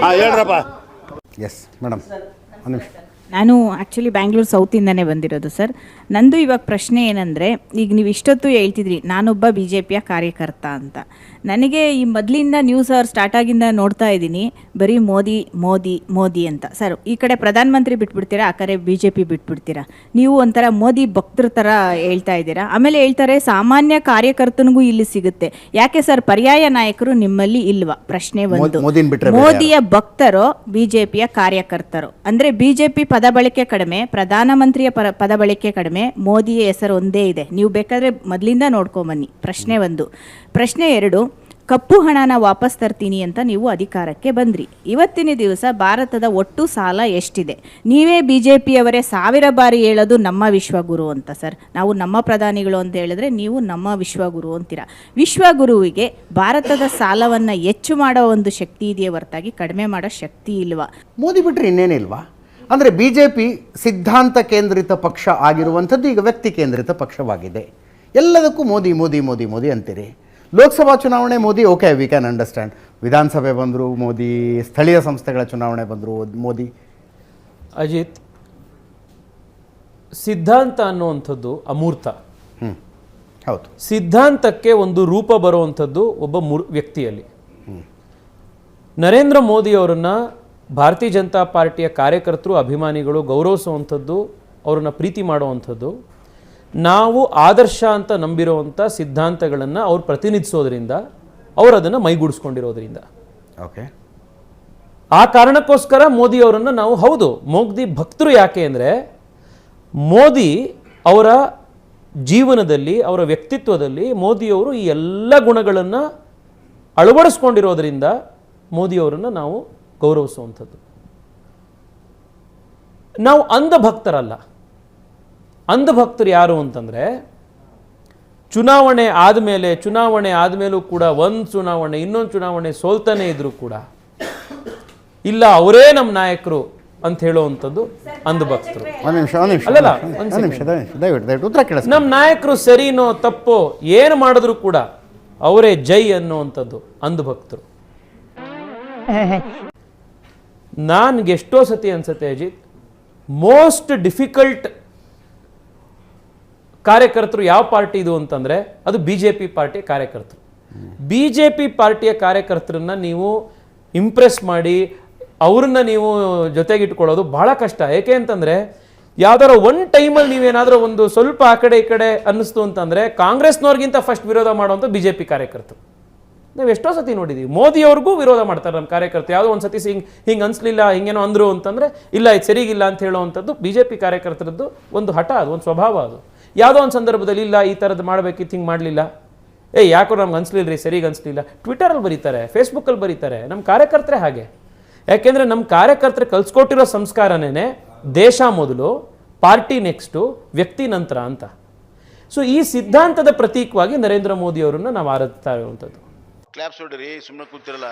ಹೇಳ್ರಪ್ಪ. Yes madam, ಒಂದು ನಿಮಿಷ. ನಾನು ಆ್ಯಕ್ಚುಲಿ ಬ್ಯಾಂಗ್ಳೂರು ಸೌತಿಂದನೇ ಬಂದಿರೋದು ಸರ್. ನಂದು ಇವಾಗ ಪ್ರಶ್ನೆ ಏನಂದರೆ, ಈಗ ನೀವು ಇಷ್ಟೊತ್ತು ಹೇಳ್ತಿದ್ರಿ ನಾನೊಬ್ಬ ಬಿ ಜೆ ಪಿಯ ಕಾರ್ಯಕರ್ತ ಅಂತ. ನನಗೆ ಈ ಮೊದಲಿಂದ ನ್ಯೂಸ್ ಅವರ್ ಸ್ಟಾರ್ಟ್ ಆಗಿಂದ ನೋಡ್ತಾ ಇದ್ದೀನಿ, ಬರೀ ಮೋದಿ ಮೋದಿ ಮೋದಿ ಅಂತ. ಸರ್, ಈ ಕಡೆ ಪ್ರಧಾನಮಂತ್ರಿ ಬಿಟ್ಬಿಡ್ತೀರಾ, ಆ ಕಡೆ ಬಿ ಜೆ ಪಿ ಬಿಟ್ಬಿಡ್ತೀರಾ. ನೀವು ಒಂಥರ ಮೋದಿ ಭಕ್ತರ ಥರ ಹೇಳ್ತಾ ಇದ್ದೀರಾ. ಆಮೇಲೆ ಹೇಳ್ತಾರೆ ಸಾಮಾನ್ಯ ಕಾರ್ಯಕರ್ತನಿಗೂ ಇಲ್ಲಿ ಸಿಗುತ್ತೆ. ಯಾಕೆ ಸರ್ ಪರ್ಯಾಯ ನಾಯಕರು ನಿಮ್ಮಲ್ಲಿ ಇಲ್ವಾ? ಪ್ರಶ್ನೆ ಒಂದು. ಮೋದಿಯ ಭಕ್ತರೋ ಬಿ ಜೆ ಪಿಯ ಕಾರ್ಯಕರ್ತರು? ಅಂದರೆ ಬಿ ಜೆ ಪಿ ಪದ ಬಳಕೆ ಕಡಿಮೆ, ಪ್ರಧಾನಮಂತ್ರಿಯ ಪದ ಬಳಕೆ ಕಡಿಮೆ, ಮೋದಿಯ ಹೆಸರು ಒಂದೇ ಇದೆ. ನೀವು ಬೇಕಾದರೆ ಮೊದಲಿಂದ ನೋಡ್ಕೊಂಬನ್ನಿ. ಪ್ರಶ್ನೆ ಒಂದು. ಪ್ರಶ್ನೆ ಎರಡು, ಕಪ್ಪು ಹಣನ ವಾಪಸ್ ತರ್ತೀನಿ ಅಂತ ನೀವು ಅಧಿಕಾರಕ್ಕೆ ಬಂದ್ರಿ. ಇವತ್ತಿನ ದಿವಸ ಭಾರತದ ಒಟ್ಟು ಸಾಲ ಎಷ್ಟಿದೆ? ನೀವೇ ಬಿ ಜೆ ಪಿಯವರೇ 1000 ಬಾರಿ ಹೇಳೋದು ನಮ್ಮ ವಿಶ್ವಗುರು ಅಂತ. ಸರ್, ನಾವು ನಮ್ಮ ಪ್ರಧಾನಿಗಳು ಅಂತ ಹೇಳಿದ್ರೆ ನೀವು ನಮ್ಮ ವಿಶ್ವಗುರು ಅಂತೀರ. ವಿಶ್ವಗುರುವಿಗೆ ಭಾರತದ ಸಾಲವನ್ನು ಹೆಚ್ಚು ಮಾಡೋ ಒಂದು ಶಕ್ತಿ ಇದೆಯೇ ಹೊರತಾಗಿ ಕಡಿಮೆ ಮಾಡೋ ಶಕ್ತಿ ಇಲ್ವಾ? ಮೋದಿ ಬಿಟ್ಟರೆ ಇನ್ನೇನಿಲ್ವಾ? ಅಂದರೆ ಬಿ ಜೆ ಪಿ ಸಿದ್ಧಾಂತ ಕೇಂದ್ರಿತ ಪಕ್ಷ ಆಗಿರುವಂಥದ್ದು ಈಗ ವ್ಯಕ್ತಿ ಕೇಂದ್ರಿತ ಪಕ್ಷವಾಗಿದೆ. ಎಲ್ಲದಕ್ಕೂ ಮೋದಿ ಮೋದಿ ಮೋದಿ ಮೋದಿ ಅಂತೀರಿ. ಲೋಕಸಭಾ ಚುನಾವಣೆ Modi, okay, we can understand. ವಿಧಾನಸಭೆ ಬಂದರು ಮೋದಿ, ಸ್ಥಳೀಯ ಸಂಸ್ಥೆಗಳ ಚುನಾವಣೆ ಬಂದರು ಮೋದಿ. ಅಜಿತ್, ಸಿದ್ಧಾಂತ ಅನ್ನುವಂಥದ್ದು ಅಮೂರ್ತ. ಹೌದು. ಸಿದ್ಧಾಂತಕ್ಕೆ ಒಂದು ರೂಪ ಬರುವಂಥದ್ದು ಒಬ್ಬ ವ್ಯಕ್ತಿಯಲ್ಲಿ. ನರೇಂದ್ರ ಮೋದಿ ಅವರನ್ನು ಭಾರತೀಯ ಜನತಾ ಪಾರ್ಟಿಯ ಕಾರ್ಯಕರ್ತರು, ಅಭಿಮಾನಿಗಳು ಗೌರವಿಸುವಂಥದ್ದು, ಅವ್ರನ್ನ ಪ್ರೀತಿ ಮಾಡುವಂಥದ್ದು, ನಾವು ಆದರ್ಶ ಅಂತ ನಂಬಿರುವಂಥ ಸಿದ್ಧಾಂತಗಳನ್ನು ಅವ್ರು ಪ್ರತಿನಿಧಿಸೋದ್ರಿಂದ, ಅವರು ಅದನ್ನು ಮೈಗೂಡಿಸ್ಕೊಂಡಿರೋದ್ರಿಂದ. ಓಕೆ. ಆ ಕಾರಣಕ್ಕೋಸ್ಕರ ಮೋದಿ ಅವರನ್ನು ನಾವು ಹೌದು ಮೋದಿ ಭಕ್ತರು. ಯಾಕೆ ಅಂದರೆ ಮೋದಿ ಅವರ ಜೀವನದಲ್ಲಿ, ಅವರ ವ್ಯಕ್ತಿತ್ವದಲ್ಲಿ ಮೋದಿಯವರು ಈ ಎಲ್ಲ ಗುಣಗಳನ್ನು ಅಳವಡಿಸ್ಕೊಂಡಿರೋದ್ರಿಂದ ಮೋದಿಯವರನ್ನು ನಾವು ಗೌರವಿಸುವಂಥದ್ದು. ನಾವು ಅಂಧಭಕ್ತರಲ್ಲ. ಅಂಧಭಕ್ತರು ಯಾರು ಅಂತಂದರೆ, ಚುನಾವಣೆ ಆದಮೇಲೂ ಕೂಡ ಒಂದು ಚುನಾವಣೆ ಇನ್ನೊಂದು ಚುನಾವಣೆ ಸೋಲ್ತಾನೆ ಇದ್ರೂ ಕೂಡ ಇಲ್ಲ ಅವರೇ ನಮ್ಮ ನಾಯಕರು ಅಂತ ಹೇಳುವಂಥದ್ದು ಅಂಧಭಕ್ತರು. ನಮ್ಮ ನಾಯಕರು ಸರಿನೋ ತಪ್ಪೋ ಏನು ಮಾಡಿದ್ರು ಕೂಡ ಅವರೇ ಜೈ ಅನ್ನುವಂಥದ್ದು ಅಂಧಭಕ್ತರು. ನನ್ಗೆ ಎಷ್ಟೋ ಸತಿ ಅನ್ಸುತ್ತೆ ಅಜಿತ್, ಮೋಸ್ಟ್ ಡಿಫಿಕಲ್ಟ್ ಕಾರ್ಯಕರ್ತರು ಯಾವ ಪಾರ್ಟಿ ಇದು ಅಂತಂದರೆ ಅದು ಬಿ ಜೆ ಪಿ ಪಾರ್ಟಿಯ ಕಾರ್ಯಕರ್ತರು. ಬಿ ಜೆ ಪಿ ಪಾರ್ಟಿಯ ಕಾರ್ಯಕರ್ತರನ್ನ ನೀವು ಇಂಪ್ರೆಸ್ ಮಾಡಿ ಅವ್ರನ್ನ ನೀವು ಜೊತೆಗಿಟ್ಕೊಳ್ಳೋದು ಬಹಳ ಕಷ್ಟ. ಏಕೆ ಅಂತಂದರೆ ಯಾವ್ದಾರ ಒಂದು ಟೈಮಲ್ಲಿ ನೀವೇನಾದರೂ ಒಂದು ಸ್ವಲ್ಪ ಆ ಕಡೆ ಈ ಕಡೆ ಅನ್ನಿಸ್ತು ಅಂತಂದರೆ ಕಾಂಗ್ರೆಸ್ನವ್ರಿಗಿಂತ ಫಸ್ಟ್ ವಿರೋಧ ಮಾಡುವಂಥ ಬಿ ಜೆ ಪಿ ಕಾರ್ಯಕರ್ತರು ನಾವು ಎಷ್ಟೋ ಸತಿ ನೋಡಿದ್ದೀವಿ. ಮೋದಿಯವ್ರಿಗೂ ವಿರೋಧ ಮಾಡ್ತಾರೆ ನಮ್ಮ ಕಾರ್ಯಕರ್ತರು. ಯಾವುದೋ ಒಂದು ಸತಿ ಹಿಂಗೆ ಅನಿಸ್ಲಿಲ್ಲ, ಹಿಂಗೇನೋ ಅಂದರು ಅಂತಂದರೆ ಇಲ್ಲ ಇದು ಸರಿಗಿಲ್ಲ ಅಂತ ಹೇಳುವಂಥದ್ದು ಬಿ ಜೆ ಪಿ ಕಾರ್ಯಕರ್ತರದ್ದು ಒಂದು ಹಠ, ಅದು ಒಂದು ಸ್ವಭಾವ. ಅದು ಯಾವುದೋ ಒಂದು ಸಂದರ್ಭದಲ್ಲಿ ಇಲ್ಲ ಈ ಥರದ್ದು ಮಾಡಬೇಕಿತ್ತು, ಹಿಂಗೆ ಮಾಡಲಿಲ್ಲ, ಯಾಕೋ ನಮ್ಗೆ ಅನಿಸ್ಲಿಲ್ಲ ರೀ, ಸರಿಗೆ ಅನಿಸ್ಲಿಲ್ಲ, ಟ್ವಿಟರಲ್ಲಿ ಬರೀತಾರೆ, ಫೇಸ್ಬುಕ್ಕಲ್ಲಿ ಬರೀತಾರೆ. ನಮ್ಮ ಕಾರ್ಯಕರ್ತರೇ ಹಾಗೆ. ಯಾಕೆಂದರೆ ನಮ್ಮ ಕಾರ್ಯಕರ್ತರು ಕಲಿಸ್ಕೊಟ್ಟಿರೋ ಸಂಸ್ಕಾರನೇ ದೇಶ ಮೊದಲು, ಪಾರ್ಟಿ ನೆಕ್ಸ್ಟು, ವ್ಯಕ್ತಿ ನಂತರ ಅಂತ. ಸೊ ಈ ಸಿದ್ಧಾಂತದ ಪ್ರತೀಕವಾಗಿ ನರೇಂದ್ರ ಮೋದಿ ಅವರನ್ನು ನಾವು ಆರಾಧಿಸ್ತಾ ಇರುವಂಥದ್ದು. ಕ್ಲಾಪ್ಸ್ ಹೊಡ್ರಿ, ಸುಮ್ಮನೆ ಕೂತಿರಲ್ಲ.